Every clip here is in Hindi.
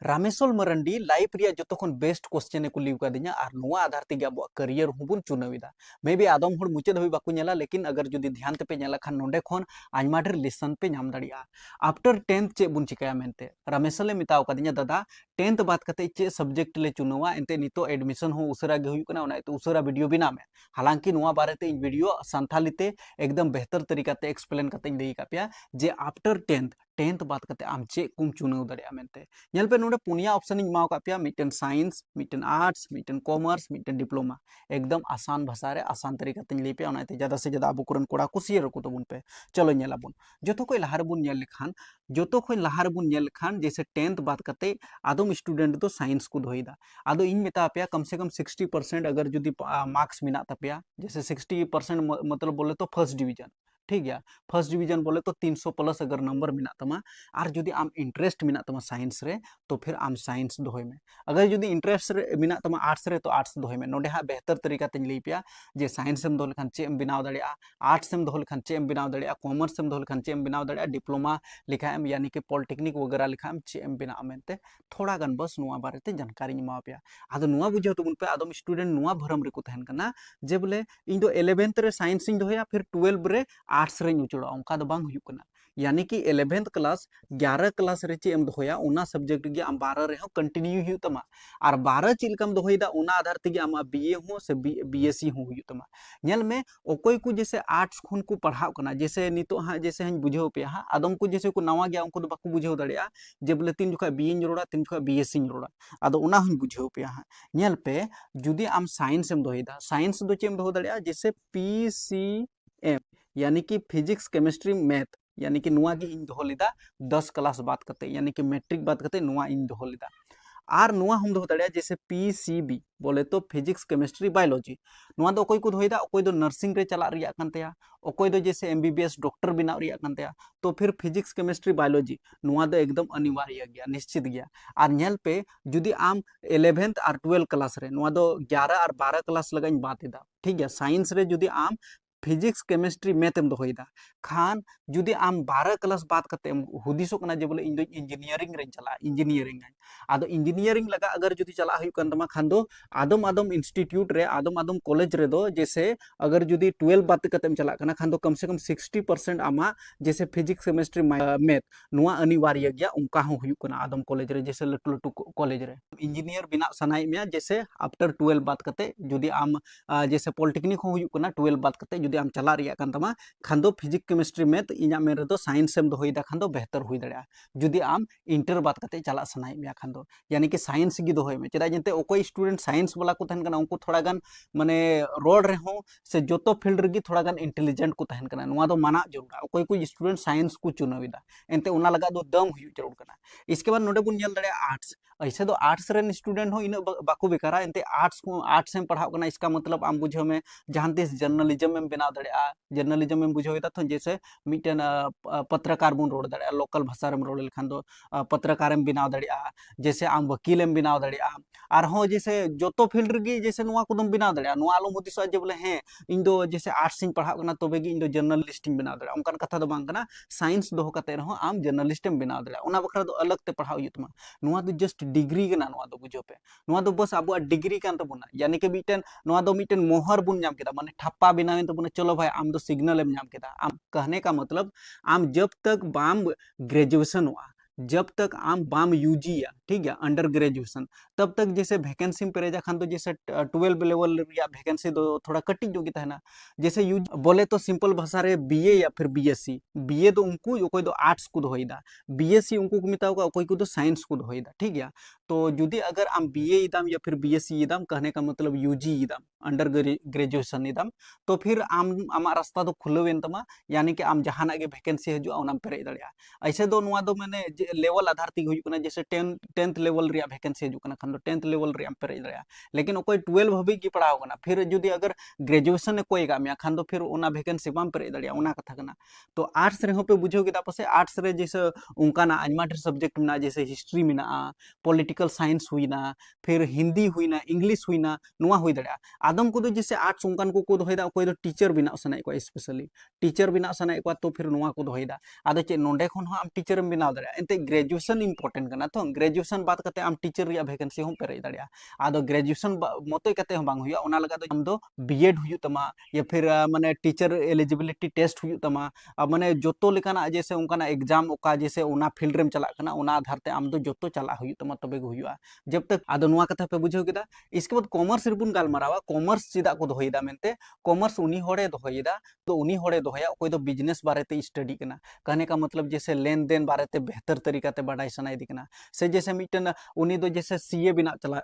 रामेश्वर मरंडी लाइफ रिया जोतोखन बेस्ट क्वेश्चन को लिव कादिया और नुआ आधार तेगे अब career हुबुन चुनाविदा may be Adam her मुचाद hubby Baku नेला लेकिन अगर जुदी ध्यान ते पे नेला खान नोंडे खन आइमा ढेर लेसन पे नाम दाड़िया आफ्टर 10th चे बुन चिकाया मेनते रामेश्वर ले मिताव कादिया दादा 10th बात कते चे सब्जेक्ट ले चुनावा एंते नितो एडमिशन हो उसरा गे हुई कना ओना तो उसरा वीडियो बिना में हालांकि नुआ बारे ते वीडियो संथाली ते एकदम बेहतर तरीका ते एक्सप्लेन कते देई कापिया जे आफ्टर 10th बात कते आम चे कुम चुनाव दाड़िया मेनते नेल पे नोडे पुनिया ऑप्शन इन माव कापिया मिटन साइंस मिटन आर्ट्स मिटन कॉमर्स मिटन डिप्लोमा एकदम आसान भाषा रे आसान तरीका ते ले पे ओनाते ज्यादा से ज्यादा अबु कुरन कोड़ा कुसियर को तबुन पे चलो नेला बुन जोतो कोई लहार बुन नेल लेखान जोतो कोई लहार बुन नेल लेखान जैसे 10th बात कते आदम स्टूडेंट तो साइंस को दोइदा आदो इन मेता पे कम से कम 60% अगर जुदी मार्क्स मिना तपिया जैसे 60% मतलब बोले तो फर्स्ट डिवीजन ठीक है फर्स्ट डिवीजन बोले तो 300 प्लस अगर नंबर मिना तमा और जुदी आम इंटरेस्ट मिना तमा साइंस रे तो फिर आम साइंस दोहय में अगर जुदी इंटरेस्ट मिना तमा आर्ट्स रे तो आर्ट्स दोहय में नोडे हा बेहतर तरीका ते लई पिया जे साइंस एम दोह लेखान चे एम बिनाव दाड़िया आर्ट्स एम दोह लेखान चे एम बिनाव दाड़िया कॉमर्स एम दोह लेखान चे एम बिनाव दाड़िया डिप्लोमा लिखा एम यानी कि पॉलिटेक्निक वगैरह लिखा एम चे एम बिनाव मेनते थोड़ा गन बस नुआ बारे ते जानकारी मा पिया आदो नुआ बुझाव तबुन पे आदम स्टूडेंट नुआ भरम रे को तहन कना जे बोले इन दो 11th रे साइंस इन दोहया फिर 12 रे आर्ट्स रे उचड़ा उनका दो बांग हुई कना यानी कि 11th क्लास 11 क्लास रे चे एम दोहया उना सब्जेक्ट गे आम 12 रे हो कंटिन्यू हुई तमा और 12 चिलकम दोहयदा उना आधार तेगे आम बीए हो से बीएससी हो हुई तमा नेल में ओकोय को जैसे आर्ट्स खन को पढ़ाव कना जैसे नितो हा जैसे हन बुझाव पे हा आदम को जैसे को नवा गया उनको बाको बुझाव दड़िया जे बोले तीन जुखा बीए रोड़ा तीन जुखा बीएससी रोड़ा आदो उना हन बुझाव पे हा नेल पे जुदी आम साइंस एम दोहयदा साइंस दो चेम दोह दड़िया जैसे पीसीएम यानी कि फिजिक्स केमिस्ट्री मैथ यानी कि नुआ की इन दोह लेदा 10 क्लास बात करते यानी कि मैट्रिक बात करते नुआ इन दोह लेदा आर नुआ हम दोह दड़िया जैसे पीसीबी बोले तो फिजिक्स केमिस्ट्री बायोलॉजी नुआ दो कोई को दोहयदा कोई दो नर्सिंग रे चला रिया कानतेया कोई दो जैसे एमबीबीएस डॉक्टर बनाव रिया कानतेया तो फिर फिजिक्स केमिस्ट्री बायोलॉजी नुआ दो एकदम अनिवार्य गया निश्चित गया और नेल पे जुदी आम 11th और 12 क्लास रे नुआ दो 11 और 12 क्लास लगाइन बात एदा ठीक है साइंस रे जुदी आम फिजिक्स केमिस्ट्री मैथ एम दोहयदा खान जुदी आम 12 क्लास बात करते हुदिसो कना जे बोले इन दो इंजीनियरिंग रे चला इंजीनियरिंग आदो इंजीनियरिंग लगा अगर जुदी चला हुई कन तमा खान दो आदम आदम इंस्टीट्यूट रे आदम आदम कॉलेज रे दो जैसे अगर जुदी 12 बात करते चला कना खान दो कम से कम 60% आमा जैसे फिजिक्स केमिस्ट्री मैथ नुआ अनिवार्य गया उनका हो हुई कना आदम कॉलेज रे जैसे लटू लटू कॉलेज रे इंजीनियर बिना सनाई में जैसे आफ्टर 12 बात करते जुदी आम जैसे पॉलिटेक्निक हो हुई कना 12 बात करते जुदी आम चला रिया कान तमा खान दो फिजिक्स केमिस्ट्री मैथ इना में रे दो साइंस एम दोहयदा खान दो बेहतर हुई दड़िया जुदी आम इंटर बात करते चला सनाई में खान दो यानी कि साइंस गी दोहय में चेदा जंते ओकोई स्टूडेंट साइंस वाला को तहन कना उनको थोड़ा गान माने रोड रे हो से जोतो फील्ड रे थोड़ा गान इंटेलिजेंट को तहन कना नुआ दो माना जरूर ओकोई को स्टूडेंट साइंस को चुनाविदा एंते उना लगा दो दम हुई जरूर कना इसके बाद नोडे बुन नेल दड़िया आर्ट्स ऐसे दो आर्ट्स रेन स्टूडेंट हो इन बाको बेकारा एंते आर्ट्स में पढ़ाव कना इसका मतलब आम बुझो में जहां तीस जर्नलिज्म में बनाव दड़िया जर्नलिज्म में बुझो तो जैसे मिटन पत्रकार बुन रोड दड़िया लोकल भाषा रे रोड लेखान दो पत्रकार में बनाव दड़िया जैसे आम वकील एम बनाव दड़िया और हो जैसे जोतो फील्ड रे जैसे नुआ को दम बनाव दड़िया नुआ आलो मुदिसो जे बोले हैं इन दो जैसे आर्ट्स इन पढ़ाव कना तबे गी इन दो जर्नलिस्ट इन बनाव दड़िया उनकान कथा दो बांग कना साइंस दो कते रहो आम जर्नलिस्ट एम बनाव दड़िया उना बखरा दो अलग ते पढ़ाव युतमा नुआ दो जस्ट डिग्री कना नुआ दो बुझो पे नुआ दो बस आबो डिग्री कान तबुना यानी कि मिटन नुआ दो मिटन मोहर बुन नाम केदा माने ठप्पा बनावेन तबुना चलो भाई आम दो सिग्नल एम नाम केदा आम कहने का मतलब आम जब तक बाम ग्रेजुएशन हुआ जब तक आम बाम यूजी या ठीक है अंडर ग्रेजुएशन तब तक जैसे वैकेंसी पेरेजा खान तो जैसे 12 लेवल या वैकेंसी दो थोड़ा कटिंग जोगी है जैसे यूज बोले तो सिंपल भाषा रे बीए या फिर बीएससी बीए तो उनको कोई दो आर्ट्स को दोहयदा बीएससी उनको को मिताओगा कोई को तो साइंस को दोहयदा ठीक है तो जुदी अगर आम बीए इदाम या फिर बीएससी इदाम कहने का मतलब यूजी इदाम अंडर ग्रेजुएशन इदाम तो फिर आम आमा रास्ता दो खुलवेन तमा यानी कि आम जहाना के वैकेंसी हजुआ उनाम पेरे दड़िया ऐसे दो नुआ दो मैंने लेवल आधार ती हुई कना जैसे 10th लेवल रिया वैकेंसी हजु कना खान दो 10th लेवल रिया पेरे दड़िया लेकिन कोई 12 हबी की पढ़ाव कना फिर जुदी अगर ग्रेजुएशन कोई गामिया खान दो फिर उना वैकेंसी बाम पेरे दड़िया उना कथा कना तो आर्ट्स रे हो पे बुझो केदा पासे आर्ट्स रे जैसे उनका ना आइमा ढेर सब्जेक्ट में जैसे हिस्ट्री में पॉलिटिकल साइंस हुईना फिर हिंदी हुईना इंग्लिश हुईना नुआ हुई दड़िया आदम को जैसे आर्ट्स उनकान को दोहयदा कोई दो टीचर बिना सनाई को स्पेशली टीचर बिना सनाई को तो फिर नुआ को दोहयदा आदो चे नोंडे खन हो आम टीचर एम बिनाव दड़िया एंते कते ग्रेजुएशन इंपॉर्टेंट करना तो ग्रेजुएशन बात कते आम टीचर रिया वैकेंसी हम पेरेज दाड़िया आदो ग्रेजुएशन मतो कते हम बांग हुआ ओना लगा दो हम दो बीएड हुई तमा या फिर माने टीचर एलिजिबिलिटी टेस्ट हुई तमा माने जोतो लेकाना जैसे उनका एग्जाम ओका जैसे ओना फील्ड रेम चला कना ओना आधार ते आम दो जोतो चला हुई तमा तबे हुआ जब तक आदो नुआ कथा पे बुझो केदा इसके बाद कॉमर्स रिबुन गालमारावा कॉमर्स चिदा को दोहयदा मेनते कॉमर्स उनी होड़े दोहयदा तो उनी होड़े दोहया कोई दो बिजनेस बारेते स्टडी करना कहने का मतलब जैसे लेन देन बारेते बेहतर तरीका ते बाडाई सनाई दिकना से जैसे मिटन उनी दो जैसे सीए बिना चला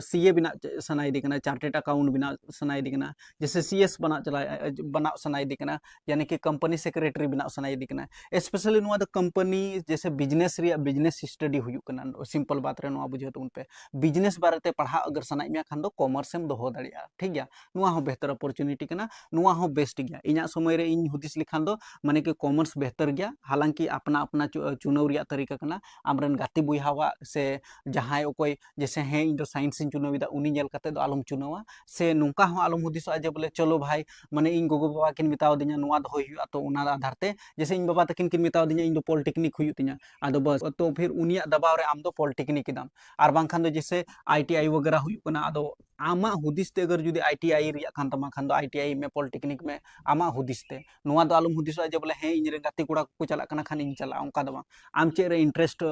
सीए बिना सनाई दिकना चार्टेड अकाउंट बिना सनाई दिकना जैसे सीएस बना चला बना सनाई दिकना यानी कि कंपनी सेक्रेटरी बिना सनाई दिकना स्पेशली नुआ द कंपनी जैसे बिजनेस रिया बिजनेस स्टडी हुयु कना सिंपल बात रे नुआ बुझे तो उन पे बिजनेस बारेते पढ़ा अगर सनाई मिया खान दो कॉमर्स एम दोहो दाड़िया ठीक गया नुआ हो बेहतर अपॉर्चुनिटी कना नुआ हो बेस्ट गया इना समय रे इन हुदिस लिखान दो माने कि कॉमर्स बेहतर गया हालांकि अपना अपना चुनाव रिया तरीका कना आमरन गाती बुइहावा से जहां कोई जैसे हैं इन साइंस इन चुनाव उनी नेल कते दो आलम चुनावा से नुका हो आलम हुदिस जे बोले चलो भाई माने इन गोगो बाबा किन मिताव दिना नुआ दो हुआ तो उना आधार ते जैसे इन बाबा तकिन किन मिताव दिना इन दो पॉलिटेक्निक हुई तिना आदो बस तो फिर उनिया दबाव रे आम दो पॉलिटेक्निक दाम और बांखान दो जैसे आईटीआई वगैरह हुई कना आदो आमा हुदिस ते अगर जुदी आईटीआई रिया खान तमा खान दो आईटीआई में पॉलिटेक्निक में आमा हुदिस ते नुआ दो आलम हुदिस जे बोले हैं इन रे गाती कुड़ा को चला कना खान इन चला उनका दबा आम चे रे इंटरेस्ट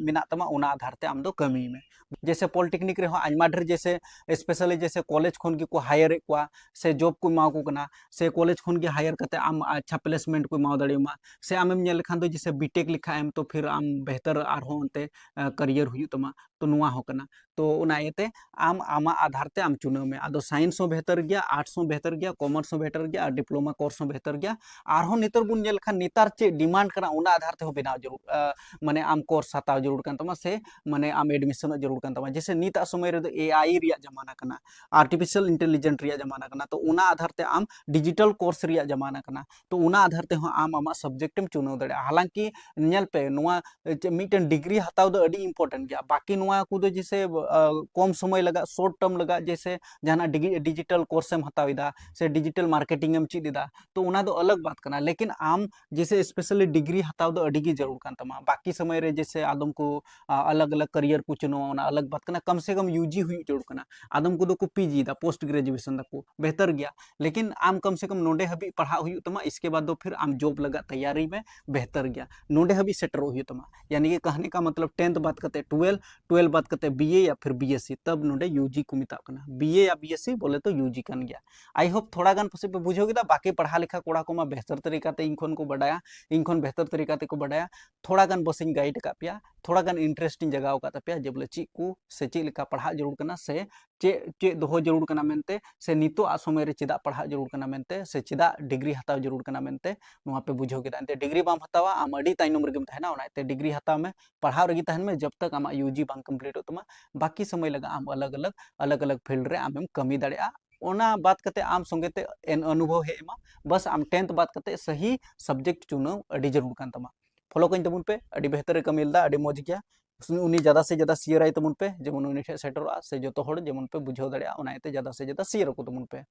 मिना तमा उना आधार ते आम दो कमी में जैसे पॉलिटेक्निक रे हो आइमा ढेर जैसे स्पेशली जैसे कॉलेज खन की को हायर को से जॉब को माव को कना से कॉलेज खन के हायर करते आम अच्छा प्लेसमेंट को माव दड़ेमा से आम नेल खान दो जैसे बीटेक लिखा एम तो फिर आम बेहतर आर हो अंते करियर हुई तमा तो नुआ हो कना तो उना येते आम आमा आधार ते आम चुनाव में आदो साइंस हो बेहतर गया आर्ट्स हो बेहतर गया कॉमर्स हो बेहतर गया डिप्लोमा कोर्स हो बेहतर गया आर हो नितर बुन नेल खान नितार चे डिमांड कना उना आधार ते हो बनाव जरूर माने आम कोर्स हताव जरूर कान तमा से माने आम एडमिशन जरूर कान तमा जैसे निता समय रे एआई रिया जमाना कना आर्टिफिशियल इंटेलिजेंट रिया जमाना कना तो उना आधार ते आम डिजिटल कोर्स रिया जमाना कना तो उना आधार ते हो आम आमा सब्जेक्ट एम चुनाव दड़े हालांकि नेल पे नुआ मिटन डिग्री हताव दो अडी इंपॉर्टेंट गया बाकी नुआ को दो जैसे कम समय लगा शॉर्ट टर्म लगा जैसे जहां डिजिटल कोर्स एम हताविदा से डिजिटल मार्केटिंग एम चीदा तो उना दो अलग बात करना लेकिन आम जैसे स्पेशली डिग्री हताव दो अडी की जरूर कान तमा बाकी समय रे जैसे आदम को अलग अलग करियर को चुनाव उना अलग बात करना कम से कम यूजी हुई जरूर करना आदम को दो को पीजी दा पोस्ट ग्रेजुएशन दा को बेहतर गया लेकिन आम कम से कम नोडे हबी पढ़ा हुई तमा इसके बाद दो फिर आम जॉब लगा तैयारी में बेहतर गया नोडे हबी सेटर हुई तमा यानी कि कहने का मतलब 10th बात करते 12 बात करते बीए या फिर बीएससी तब नोडे यूजी को मिता कना बीए या बीएससी बोले तो यूजी कान गया आई होप थोड़ा गान पसे पे बुझो गिदा बाकी पढ़ा लिखा कोड़ा को मा बेहतर तरीका ते इनखन को बडाया इनखन बेहतर तरीका ते को बडाया थोड़ा गान बसिन गाइड का पिया थोड़ा गान इंटरेस्टिंग जगह का पे जे बोले ची को से ची लिखा पढ़ा जरूर कना से चे दोहो जरूर कना मेनते से नितो आ समय रे चिदा पढ़ा जरूर कना मेनते से चिदा डिग्री हताव जरूर कना मेनते नुआ पे बुझो गिदा एंते डिग्री बाम हतावा आम अडी ताइनम रेगम तहना ओना ते डिग्री हताव में पढ़ाव रगी तहन में जब तक आमा यूजी बांग कंप्लीट तमा बाकी समय लगा आम अलग अलग फील्ड रे आम कमी दाड़ेया ओना बात करते आम संगेते अनुभव हेमा बस आम 10th बात करते सही सब्जेक्ट चुनाव अडी जरूर कान तमा फॉलो कइन तमुन पे अडी बेहतर कमिलदा अडी मौज गया उनी ज्यादा से ज्यादा शेयर आई तमुन पे जेमन उनी ठे सेटरवा से जतो हड़ जेमन पे बुझाव दाड़ेया ओना एते ज्यादा से ज्यादा शेयर को तमुन पे।